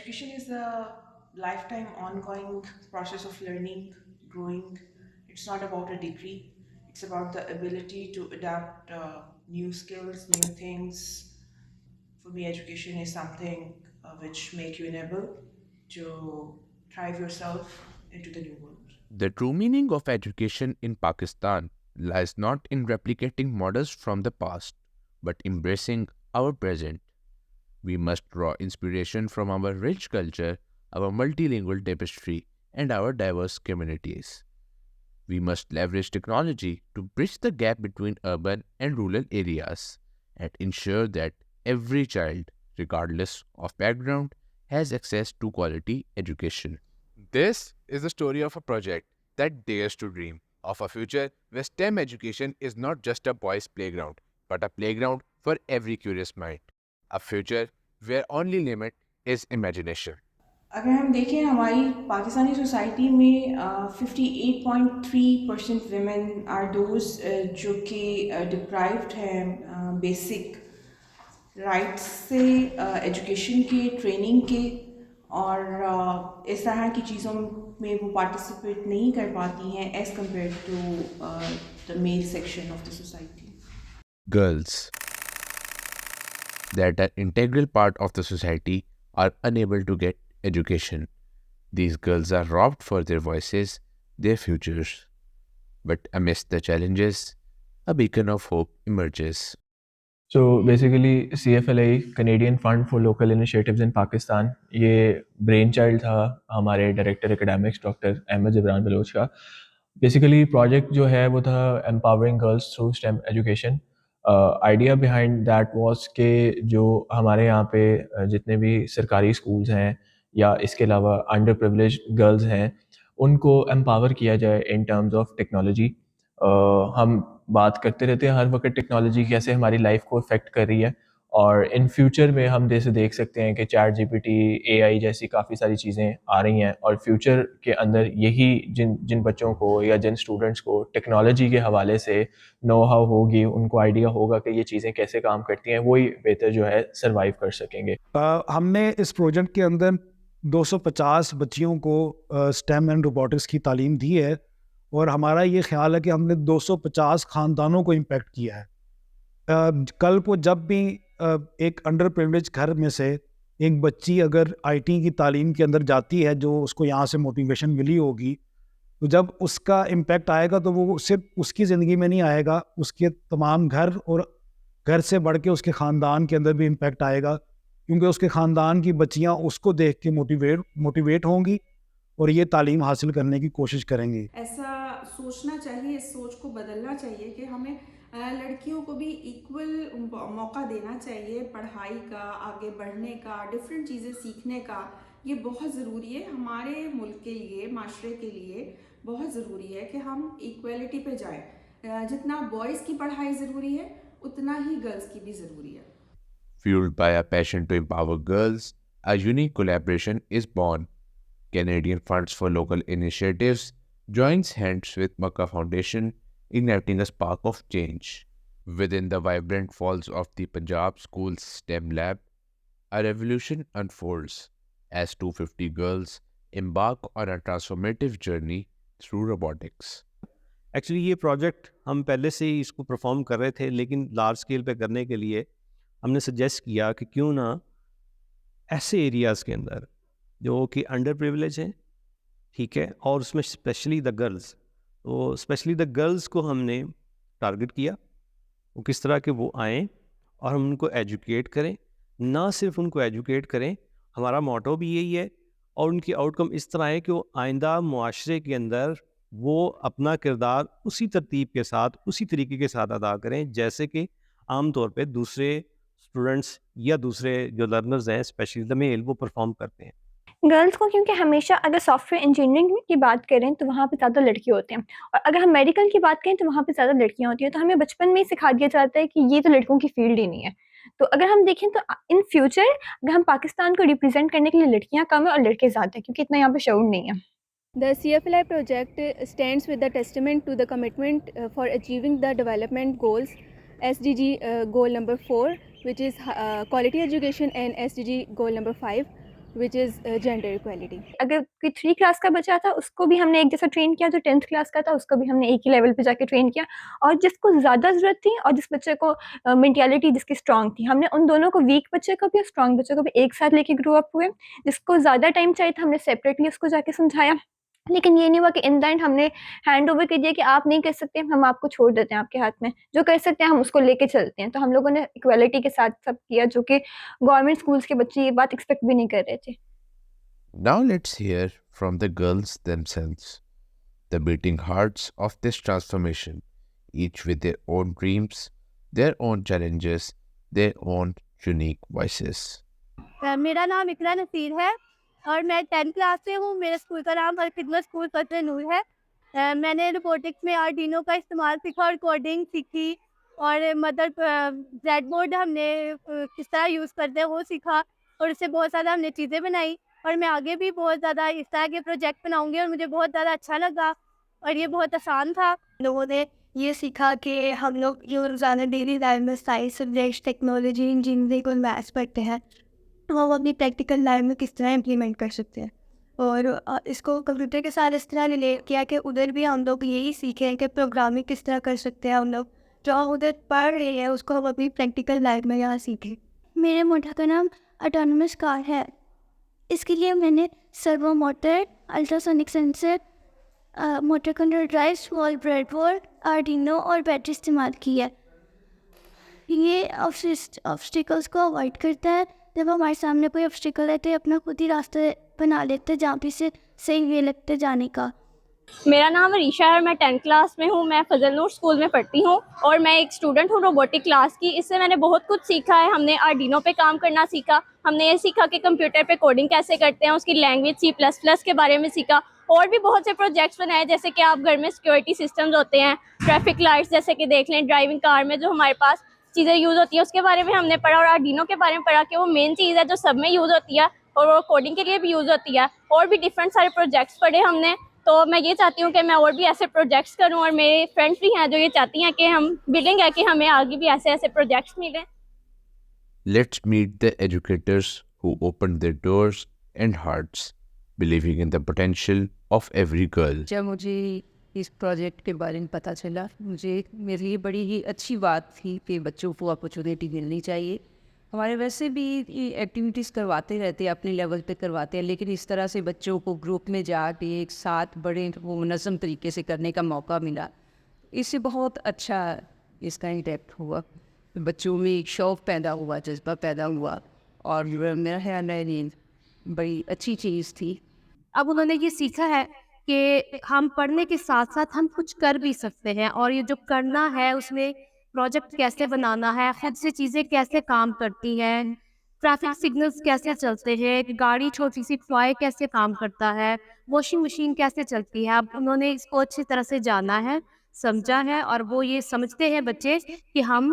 education is a lifetime ongoing process of learning, growing. It's not about a degree, it's about the ability to adapt new skills, new things. For me, education is something which make you enable to thrive yourself into the new world. The true meaning of education in Pakistan lies not in replicating models from the past, but embracing our present. We must draw inspiration from our rich culture, our multilingual tapestry, and our diverse communities. We must leverage technology to bridge the gap between urban and rural areas and ensure that every child, regardless of background, has access to quality education. This is the story of a project that dares to dream of a future where STEM education is not just a boys' playground, but a playground for every curious mind. A future where only limit is imagination. اگر ہم دیکھیں ہماری Pakistani society میں 58.3% women are those جو کہ deprived ہیں basic rights سے، education کے، ٹریننگ کے، اور اس طرح کی چیزوں میں وہ پارٹیسپیٹ نہیں کر پاتی ہیں as compare to the male section of the society. Girls, that are integral part of the society, are unable to get education. These girls are robbed for their voices, their futures. But amidst the challenges, a beacon of hope emerges. So basically CFLI Canadian Fund for Local Initiatives in Pakistan یہ brain child تھا ہمارے director academics doctor Ahmed Jibran Baloch کا. Basically project جو ہے وہ تھا empowering girls through STEM education. Idea behind that was کہ جو ہمارے یہاں پہ جتنے بھی سرکاری اسکولز ہیں یا اس کے علاوہ انڈر پریولیج گرلز ہیں ان کو امپاور کیا جائے ان ٹرمز آف ٹیکنالوجی. ہم بات کرتے رہتے ہیں ہر وقت ٹیکنالوجی کیسے ہماری لائف کو افیکٹ کر رہی ہے، اور ان فیوچر میں ہم جیسے دیکھ سکتے ہیں کہ چیٹ جی پی ٹی، اے آئی جیسی کافی ساری چیزیں آ رہی ہیں، اور فیوچر کے اندر یہی جن بچوں کو یا جن اسٹوڈنٹس کو ٹیکنالوجی کے حوالے سے نو ہاؤ ہوگی، ان کو آئیڈیا ہوگا کہ یہ چیزیں کیسے کام کرتی ہیں، وہی بہتر جو ہے سروائیو کر سکیں گے. ہم نے اس پروجیکٹ کے اندر 250 بچیوں کو اسٹیم اینڈ روبوٹکس کی تعلیم دی ہے، اور ہمارا یہ خیال ہے کہ ہم نے 250 خاندانوں کو امپیکٹ کیا ہے. کل کو جب بھی ایک انڈر پریولیج گھر میں سے ایک بچی اگر آئی ٹی کی تعلیم کے اندر جاتی ہے، جو اس کو یہاں سے موٹیویشن ملی ہوگی، تو جب اس کا امپیکٹ آئے گا تو وہ صرف اس کی زندگی میں نہیں آئے گا، اس کے تمام گھر اور گھر سے بڑھ کے اس کے خاندان کے اندر بھی امپیکٹ آئے گا، کیونکہ اس کے خاندان کی بچیاں اس کو دیکھ کے موٹیویٹ ہوں گی اور یہ تعلیم حاصل کرنے کی کوشش کریں گی. ایسا سوچنا چاہیے، اس سوچ کو بدلنا چاہیے کہ ہمیں لڑکیوں کو بھی ایکول موقع دینا چاہیے پڑھائی کا، آگے بڑھنے کا، ڈفرینٹ چیزیں سیکھنے کا. یہ بہت ضروری ہے ہمارے ملک کے لیے، معاشرے کے لیے بہت ضروری ہے کہ ہم ایکویلٹی پہ جائیں. جتنا بوائز کی پڑھائی ضروری ہے اتنا ہی گرلز کی بھی ضروری ہے. Fueled by a passion to empower girls, a unique collaboration is born. Canadian Funds for Local Initiatives joins hands with Makkah Foundation, igniting a spark of change. Within the vibrant walls of the Punjab School's STEM Lab, a revolution unfolds as 250 girls embark on a transformative journey through robotics. Actually یہ project ہم پہلے سے ہی اس کو perform کر رہے تھے، لیکن large scale پہ کرنے کے لیے ہم نے سجیسٹ کیا کہ کیوں نہ ایسے ایریاز کے اندر جو کہ انڈر پریولیج ہیں، ٹھیک ہے، اور اس میں اسپیشلی دا گرلز، تو اسپیشلی دا گرلز کو ہم نے ٹارگٹ کیا، وہ کس طرح کہ وہ آئیں اور ہم ان کو ایجوکیٹ کریں. نہ صرف ان کو ایجوکیٹ کریں، ہمارا موٹو بھی یہی ہے، اور ان کی آؤٹ کم اس طرح ہے کہ وہ آئندہ معاشرے کے اندر وہ اپنا کردار اسی ترتیب کے ساتھ، اسی طریقے کے ساتھ ادا کریں جیسے کہ عام طور پہ دوسرے اسٹوڈنٹس یا دوسرے جو لرنرز ہیں اسپیشلی دا میل وہ پرفارم کرتے ہیں. گرلس کو کیونکہ ہمیشہ اگر سافٹ ویئر انجینئرنگ کی بات کریں تو وہاں پہ زیادہ لڑکے ہوتے ہیں، اور اگر ہم میڈیکل کی بات کریں تو وہاں پہ زیادہ لڑکیاں ہوتی ہیں، تو ہمیں بچپن میں ہی سکھا دیا جاتا ہے کہ یہ تو لڑکوں کی فیلڈ ہی نہیں ہے. تو اگر ہم دیکھیں تو ان فیوچر اگر ہم پاکستان کو ریپرزینٹ کرنے کے لیے لڑکیاں کم ہیں اور لڑکے زیادہ ہیں، کیونکہ اتنا یہاں پہ شعور نہیں ہے. The CFLI project stands with the testament to the commitment for achieving the development goals, SDG goal number 4, which is quality education, and SDG goal number 5. which is gender equality. अगर कोई 3 क्लास का बच्चा था उसको भी हमने एक जैसा ट्रेन किया, जो 10th क्लास का था उसको भी हमने एक ही लेवल पे जाके ट्रेन किया, और जिसको ज़्यादा ज़रूरत थी और जिस बच्चे को मेंटालिटी जिसकी स्ट्रॉन्ग थी, हमने उन दोनों को, वीक बच्चे को भी और स्ट्रॉन्ग बच्चे को भी एक साथ लेके ग्रो अप हुए। जिसको ज़्यादा टाइम चाहिए था हमने सेपरेटली उसको जाके समझाया, लेकिन ये नहीं हुआ कि इन द एंड हमने हैंड ओवर कर दिया कि आप नहीं कर सकते, हम आपको छोड़ देते हैं आपके हाथ में, जो कर सकते हैं हम उसको लेके चलते हैं। तो हम लोगों ने इक्वालिटी के साथ सब किया, जो कि गवर्नमेंट स्कूल्स के बच्चे ये बात एक्सपेक्ट भी नहीं कर रहे थे। Now let's hear from the girls themselves, the beating hearts of this transformation, each with their own dreams, their own challenges, their own unique voices. मेरा नाम इकरा नसीर है और मैं 10th क्लास से हूँ। मेरे स्कूल का नाम खिदमत स्कूल फजल नूर है। मैंने रोबोटिक्स में आर्डिनो का इस्तेमाल सीखा और कोडिंग सीखी, और ब्रेड बोर्ड हमने किस तरह यूज़ करते हैं वो सीखा, और उससे बहुत ज़्यादा हमने चीज़ें बनाई, और मैं आगे भी बहुत ज़्यादा इस तरह के प्रोजेक्ट बनाऊँगी, और मुझे बहुत ज़्यादा अच्छा लगा और ये बहुत आसान था। लोगों ने ये सीखा कि हम लोग जो रोज़ाना डेली लाइफ में साइंस सब्जेक्ट, टेक्नोलॉजी, इंजीनियरिंग और मैथ्स पढ़ते हैं वो हम अपनी प्रैक्टिकल लाइफ में किस तरह इम्प्लीमेंट कर सकते हैं, और इसको कंप्यूटर के साथ इस तरह रिलेट किया कि उधर भी हम लोग यही सीखें कि प्रोग्रामिंग किस तरह कर सकते हैं। हम लोग जो हम उधर पढ़ रहे हैं उसको हम अपनी प्रैक्टिकल लाइफ में यहाँ सीखें। मेरे मोटर का नाम ऑटोनमस कार है। इसके लिए मैंने servo motor, ultrasonic sensor, motor control drive, small breadboard, Arduino और बैटरी इस्तेमाल की है। ये ऑब्स्टिकल्स को अवॉइड करता है। जब हमारे सामने कोई ऑब्स्टिकल है तो ये अपना खुद ही रास्ता बना लेते हैं जहाँ पे से सही वे लगते जाने का। मेरा नाम अरीशा है और मैं 10th क्लास में हूँ। मैं फजल नूर स्कूल में पढ़ती हूँ और मैं एक स्टूडेंट हूँ रोबोटिक क्लास की। इससे मैंने बहुत कुछ सीखा है। हमने आर्डिनो पे काम करना सीखा, हमने ये सीखा कि कंप्यूटर पे कोडिंग कैसे करते हैं, उसकी लैंग्वेज C++ के बारे में सीखा, और भी बहुत से प्रोजेक्ट्स बनाए, जैसे कि आप घर में सिक्योरिटी सिस्टम्स होते हैं, ट्रैफिक लाइट्स जैसे कि देख लें, ड्राइविंग कार में जो हमारे पास चीज़ें यूज़ होती है उसके बारे में हमने पढ़ा, और आर्डिनो के बारे में पढ़ा कि वो मेन चीज़ है जो सब में यूज़ होती है और वो कोडिंग के लिए भी यूज़ होती है। और भी डिफरेंट सारे प्रोजेक्ट्स पढ़े हमने। तो मैं ये चाहती हूँ कि मैं और भी ऐसे प्रोजेक्ट्स करूँ, और मेरे फ्रेंड्स भी हैं जो ये चाहती हैं कि हम बिल्डिंग है कि हमें आगे भी ऐसे ऐसे प्रोजेक्ट्स मिलें। Let's meet the educators who opened their doors and hearts, believing in the potential of every girl. जब मुझे इस प्रोजेक्ट के बारे में पता चला, मेरे लिए बड़ी ही अच्छी बात थी कि बच्चों को अपॉर्चुनिटी मिलनी चाहिए। हमारे वैसे भी एक्टिविटीज़ करवाते रहते हैं, अपने लेवल पे करवाते हैं, लेकिन इस तरह से बच्चों को ग्रुप में जाके एक साथ बड़े वो मुनज़्ज़म तरीके से करने का मौका मिला। इससे बहुत अच्छा इसका इम्पैक्ट हुआ, बच्चों में एक शौक़ पैदा हुआ, जज्बा पैदा हुआ, और मेरा ख्याल है ये बड़ी अच्छी चीज़ थी। अब उन्होंने ये सीखा है कि हम पढ़ने के साथ साथ हम कुछ कर भी सकते हैं, और ये जो करना है उसमें प्रोजेक्ट कैसे बनाना है, खुद से चीज़ें कैसे काम करती हैं, ट्रैफिक सिग्नल्स कैसे चलते हैं, गाड़ी छोटी सी टॉय कैसे काम करता है, वॉशिंग मशीन कैसे चलती है। अब उन्होंने इसको अच्छी तरह से जाना है, समझा है, और वो ये समझते हैं बच्चे कि हम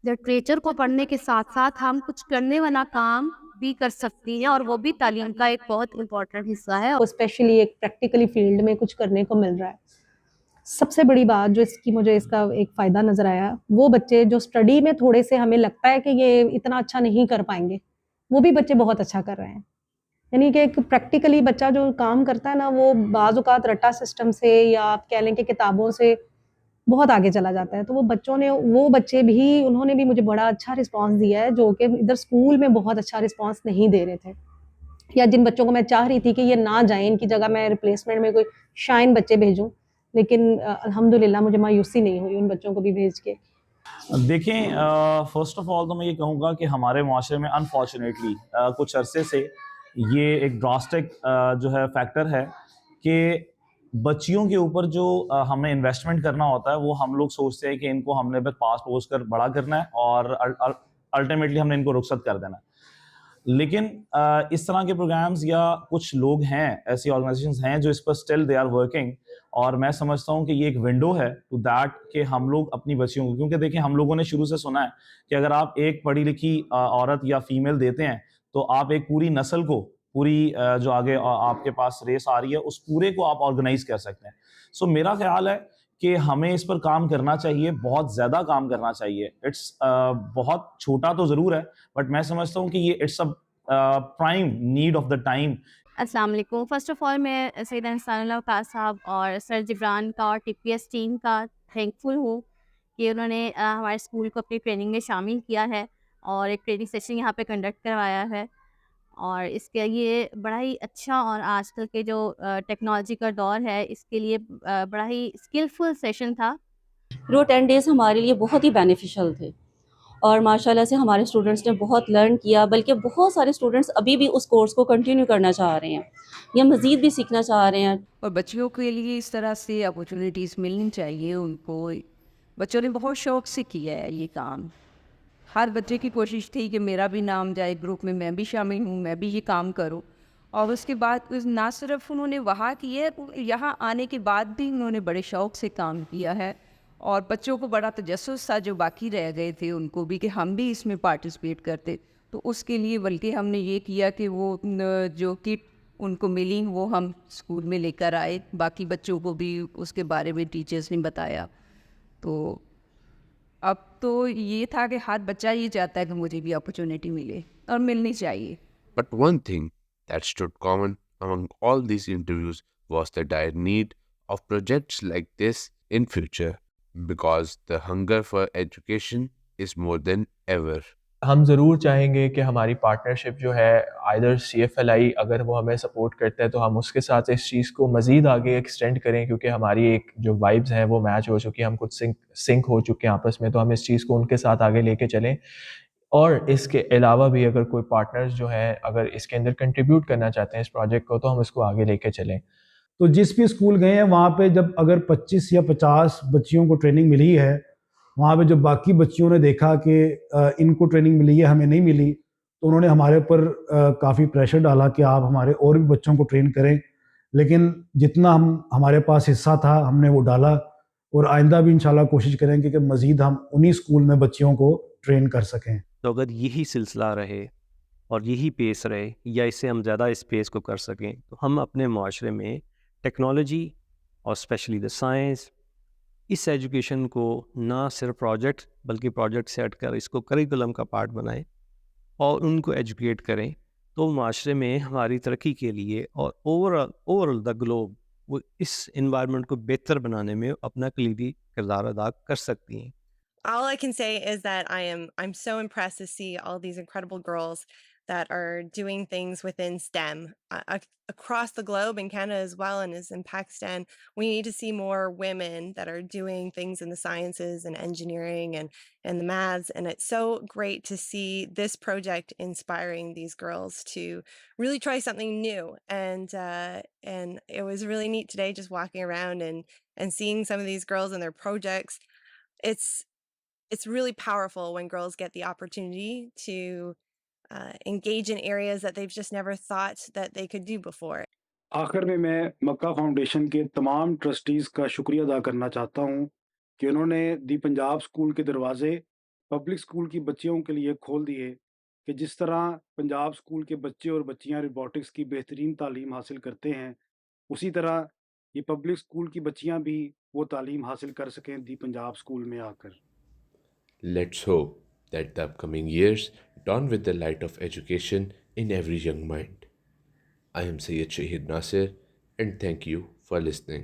लिटरेचर को पढ़ने के साथ साथ हम कुछ करने वाला काम भी कर सकती हैं, और वो भी तालीम का एक बहुत इम्पोर्टेंट हिस्सा है। स्पेशली एक प्रैक्टिकली फील्ड में कुछ करने को मिल रहा है। सबसे बड़ी बात जो मुझे इसका एक फ़ायदा नज़र आया, वो बच्चे जो स्टडी में थोड़े से हमें लगता है कि ये इतना अच्छा नहीं कर पाएंगे, वो भी बच्चे बहुत अच्छा कर रहे हैं। यानी कि एक प्रैक्टिकली बच्चा जो काम करता है ना, वो बाज़ औक़ात रट्टा सिस्टम से या आप कह लें कि किताबों से बहुत आगे चला जाता है। तो वो बच्चे भी, उन्होंने भी मुझे बड़ा अच्छा रिस्पॉन्स दिया है, जो कि इधर स्कूल में बहुत अच्छा रिस्पॉन्स नहीं दे रहे थे, या जिन बच्चों को मैं चाह रही थी कि ये ना जाएं, इनकी जगह मैं रिप्लेसमेंट में कोई शाइन बच्चे भेजूं, लेकिन अल्हम्दुलिल्लाह मुझे मायूसी नहीं हुई उन बच्चों को भी भेज के। देखें, फ़र्स्ट ऑफ ऑल तो मैं ये कहूँगा कि हमारे माशरे में अनफॉर्चुनेटली कुछ अरसे से ये एक ड्रास्टिक जो है फैक्टर है कि बच्चियों के ऊपर जो हमें इन्वेस्टमेंट करना होता है, वो हम लोग सोचते हैं कि इनको हमने बस पास पोस कर बड़ा करना है और अल्टीमेटली हमने इनको रुखसत कर देना है। लेकिन इस तरह के प्रोग्राम्स या कुछ लोग हैं, ऐसी ऑर्गेनाइजेशंस हैं जो इस पर स्टिल दे आर वर्किंग, और मैं समझता हूँ कि ये एक विंडो है टू दैट कि हम लोग अपनी बच्चियों को, क्योंकि देखिए हम लोगों ने शुरू से सुना है कि अगर आप एक पढ़ी लिखी औरत या फीमेल देते हैं तो आप एक पूरी नस्ल को, पूरी जो आगे आपके पास रेस आ रही है, उस पूरे को आप ऑर्गेनाइज कर सकते हैं। सो मेरा ख्याल है कि हमें इस पर काम करना चाहिए, बहुत ज़्यादा काम करना चाहिए। इट्स बहुत छोटा तो ज़रूर है, बट मैं समझता हूँ कि ये it's a prime need of the time. अस्सलाम वालेकुम। फ़र्स्ट ऑफ़ ऑल मैं सैयद अहसानुल्लाह वक़ास साहब और सर जिब्रान का और टीपीएस टीम का थैंकफुल हूँ कि उन्होंने हमारे स्कूल को अपनी ट्रेनिंग में शामिल किया है और एक ट्रेनिंग सेशन यहाँ पे कंडक्ट करवाया है। और इसके ये बड़ा ही अच्छा और आजकल के जो टेक्नोलॉजी का दौर है, इसके लिए बड़ा ही स्किलफुल सेशन था। वो 10 डेज़ हमारे लिए बहुत ही बेनिफिशियल थे और माशाल्लाह से हमारे स्टूडेंट्स ने बहुत लर्न किया, बल्कि बहुत सारे स्टूडेंट्स अभी भी उस कोर्स को कंटिन्यू करना चाह रहे हैं या मज़ीद भी सीखना चाह रहे हैं। और बच्चियों के लिए इस तरह से अपॉर्चुनिटीज़ मिलनी चाहिए उनको। बच्चों ने बहुत शौक़ से किया है ये काम। हर बच्चे की कोशिश थी कि मेरा भी नाम जाए ग्रुप में, मैं भी शामिल हूँ, मैं भी ये काम करूँ। और उसके बाद ना सिर्फ उन्होंने वहाँ किया, यहाँ आने के बाद भी उन्होंने बड़े शौक़ से काम किया है। और बच्चों को बड़ा तजस्सुस था जो बाकी रह गए थे उनको भी कि हम भी इसमें पार्टिसिपेट करते। तो उसके लिए बल्कि हमने ये किया कि वो जो किट उनको मिली वो हम स्कूल में लेकर आए, बाकी बच्चों को भी उसके बारे में टीचर्स ने बताया। तो अब तो ये था कि हर बच्चा ये चाहता है कि मुझे भी अपॉर्चुनिटी मिले और मिलनी चाहिए। But one thing that stood common among all these interviews was the dire need of projects like this in future, because the hunger for education is more than ever. हम ज़रूर चाहेंगे कि हमारी पार्टनरशिप जो है आइदर CFLI अगर वो हमें सपोर्ट करता है तो हम उसके साथ इस चीज़ को मज़ीद आगे एक्सटेंड करें, क्योंकि हमारी एक जो वाइब्स हैं वो मैच हो चुकी है, हम कुछ सिंक हो चुके हैं आपस में, तो हम इस चीज़ को उनके साथ आगे लेके चलें। और इसके अलावा भी अगर कोई पार्टनर्स जो हैं अगर इसके अंदर कंट्रीब्यूट करना चाहते हैं इस प्रोजेक्ट को, तो हम इसको आगे लेके चलें। तो जिस भी स्कूल गए हैं वहाँ पे जब अगर 25 या 50 बच्चियों को ट्रेनिंग मिली है, वहाँ पे जब बाकी बच्चियों ने देखा कि इनको ट्रेनिंग मिली है हमें नहीं मिली, तो उन्होंने हमारे ऊपर काफ़ी प्रेशर डाला कि आप हमारे और भी बच्चों को ट्रेन करें। लेकिन जितना हमारे पास हिस्सा था हमने वो डाला और आइंदा भी इंशाल्लाह कोशिश करेंगे कि मज़ीद हम उन्हीं स्कूल में बच्चियों को ट्रेन कर सकें। तो अगर यही सिलसिला रहे और यही पेस रहे या इससे हम ज़्यादा इस पेस को कर सकें, तो हम अपने माशरे में टेक्नोलॉजी और स्पेशली द साइंस, इस एजुकेशन को ना सिर्फ प्रोजेक्ट बल्कि प्रोजेक्ट से हटकर इसको करिकुलम का पार्ट बनाएं और उनको एजुकेट करें, तो माशरे में हमारी तरक्की के लिए और ओवरऑल द ग्लोब वो इस इन्वायरमेंट को बेहतर बनाने में अपना कलीदी किरदार अदा कर सकती हैं। All I can say is that I'm so impressed to see all these incredible girls that are doing things within STEM across the globe, in Canada as well, and as in Pakistan. We need to see more women that are doing things in the sciences and engineering and the maths, and it's so great to see this project inspiring these girls to really try something new. And it was really neat today just walking around and seeing some of these girls and their projects. It's really powerful when girls get the opportunity to engage in areas that they've just never thought that they could do before. आखिर में मैं मक्का foundation के तमाम trustees का शुक्रिया अदा करना चाहता हूँ कि उन्होंने दी पंजाब स्कूल के दरवाजे पब्लिक स्कूल की बच्चियों के लिए खोल दिए, कि जिस तरह पंजाब स्कूल के बच्चे और बच्चियाँ रोबोटिक्स की बेहतरीन तालीम हासिल करते हैं, उसी तरह ये पब्लिक स्कूल की बच्चियाँ भी वो तालीम हासिल कर सकें दी पंजाब स्कूल में आकर। Let's hope that the upcoming years dawn with the light of education in every young mind. I am Sayyid Shahid Nasir, and thank you for listening.